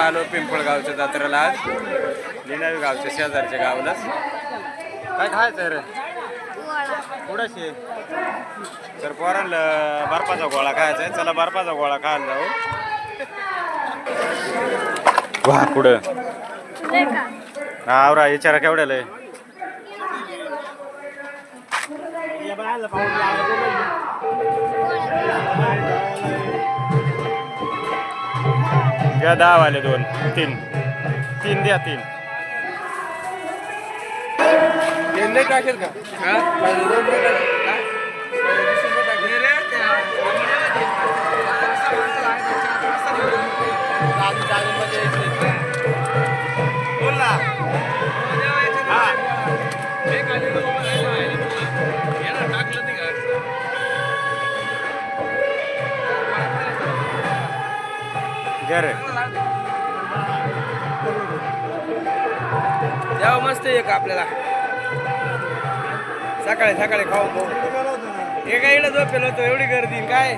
आलो पिंपळगावच्या जत्रेला आज लिनावी गावच्या शेजारच्या गावालाच. काय खायचं रे पुढाशी तर पोरांना बर्फाचा गोळा खायचा आहे. चला बर्फाचा गोळा खायला जाऊ. वा पुढं आवरा विचारा केवढ्याला आहे. घ्या 10 वाले 2 3 3 द्या 3 नाही टाकेल का द्यावं मस्त एक आपल्याला सकाळी सकाळी खाऊ एका इकडे झोपेल होतो एवढी गर्दी काय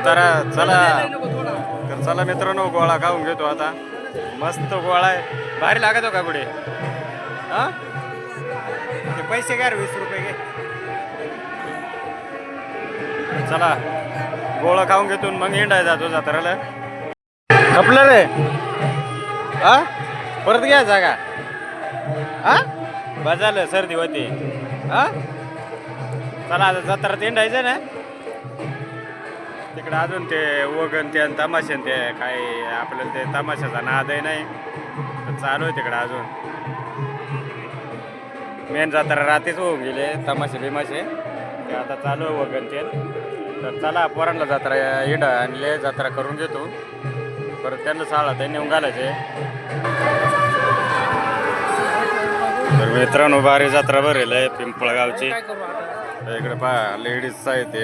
तर चला मित्रांनो गोळा खाऊन घेतो आता. मस्त गोळा आहे भारी लागतो का पुढे. हा ते पैसे घ्या 20 रुपये घे. चला गोळा खाऊन घेतो मग हिंडाय जातो जत्राला. खपलं रे हा परत घ्या जागा हा बजालं सर्दी होती. हा चला आता जत्रात हिंडायचं ना. तिकडे अजून ते वगन ते तमाशे ते काय आपल्याला ते तमाशाचा नादही नाही तर चालू आहे तिकडे अजून. मेन जत्रा रात्रीच होऊन गेले तमाशे बिमाशे ते आता चालू आहे वगन ते. तर चला पोरांना जत्रा हिंडा आणले जत्रा करून घेतो. परत त्यांना साळा ते नेऊन घालायचे. तर मित्रांनो भारी जत्रा भरेल आहे पिंपळगावची. इकडे पहा लेडीजचं आहे ते.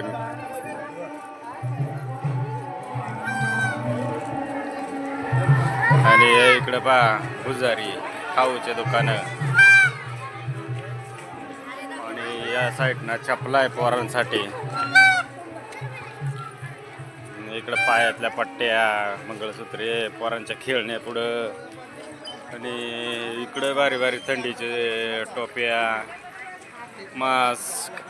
आणि इकडे पहा पुजारी खाऊचे दुकानं आणि या साईडनं चपला आहे पोरांसाठी. इकडे पायातल्या पट्ट्या मंगळसूत्रे पोरांच्या खेळणे पुढं. आणि इकडे भारी भारी थंडीचे टोप्या मास्क.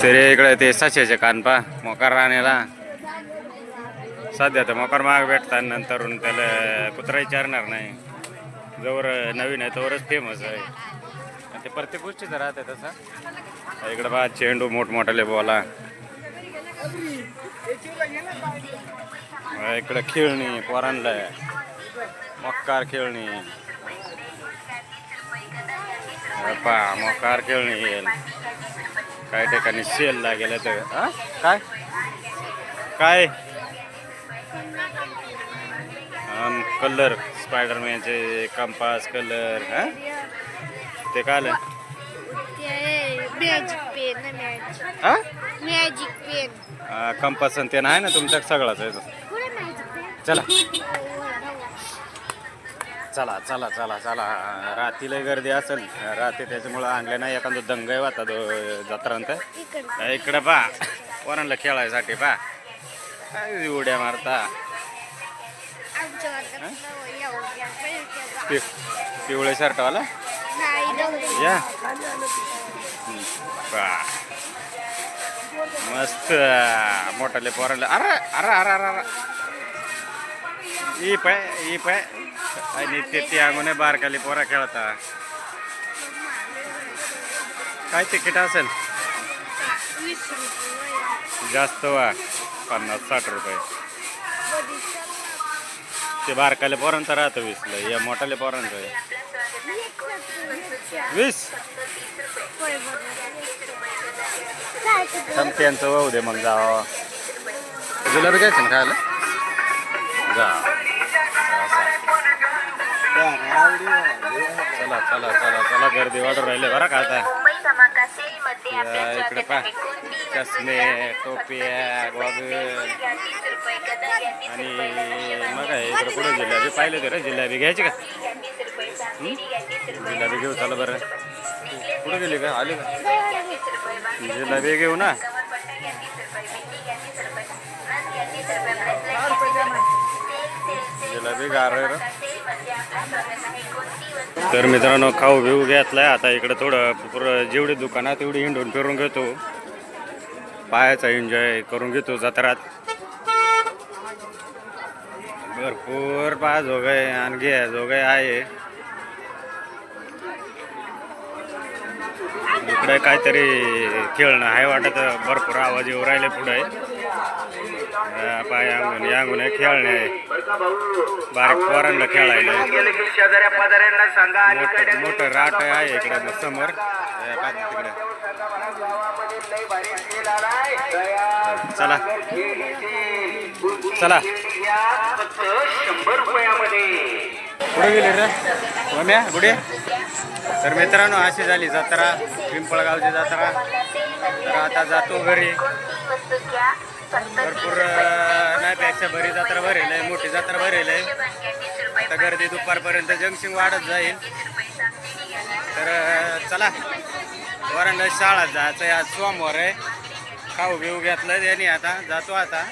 तरी इकडे ते सश्याचे कानपा मोकार राहण्याला सध्या तर मोकार महाग भेटतात. नंतर त्याला कुत्रा विचारणार नाही. जवळ नवीन आहे तोवरच फेमस आहे. ते प्रत्येक गोष्टीचं राहते तसं. इकडे बा चेंडू मोठमोठाले बोला. इकडे खेळणी पोरांना मोकार खेळणी पा मोकार खेळणी येईल. काही ठिकाणी सेल लागेल तर काय काय कलर स्पायडरमॅनचे कंपास कलर हा ते काय आलं मॅजिक पेन कंपास ते नाही ना तुमच्या सगळंच आहे. चला चला चला चला चला रात्रीला गर्दी असेल रात्री त्याच्यामुळं आणले नाही. एखादं दंग होता जत्रांत. इकडं पा पोरांना खेळायसाठी पा काय उड्या मारता. पिवळे शर्टवाला या मस्त मोठाले पोरांना. अरे अरे अरे अरे ई पाय आणि ते अंगणे बारकाली पोरा खेळता. काय तिकीट असेल जास्त वा 50-60 रुपये. ते बारकाले पोरांचं राहतं 20ला. या मोठाले पोरांचं 20. त्यांचं वाहू दे मग जावा. जुलाबी घ्यायचं ना खायला जा. चला चला चला चला गर्दी वाढून राहिले बरं का आता. इकडे पा चष्मे टोप्या गॉगल आणि मग इकडे पुढे जिल्हाबी पाहिले ते रे. जिल्हाबी घ्यायची का जिलेबी घेऊ चला बरं. कुठं गेली का आली का जिलेबी घेऊ ना. जिलेबी गार. तर मित्रांनो खाऊ बिऊ घेतलाय आता इकडे थोडं पुरं जेवढी दुकानात तेवढी हिंडून फिरून घेतो. पायाचा एन्जॉय करून घेतो जत्रात. भरपूर पाय जोगाय आणि घे जोगाय आहे. इकडे काहीतरी खेळणं आहे वाटत. भरपूर आवाज येऊ राहिले पुढे. पाय अंगून अंगून खेळणे आहे. बारीक पोरांना खेळायला मोठं राट आहे इकडे समोर तिकडे. चला चला पुढे गेले रे मम्या पुढे. तर मित्रांनो अशी झाली जत्रा पिंपळगावची जत्रा. तर आता जातो घरी. भरपूर नाहीपेक्षा बरी जत्रा भरेल आहे. मोठी जत्रा भरेल आहे. आता गर्दी दुपारपर्यंत जंक्शन वाढत जाईल. तर चला वरांडा शाळा जायचं आज सोमवार आहे. खाऊ घेऊ घेतलं त्यांनी आता जातो आता.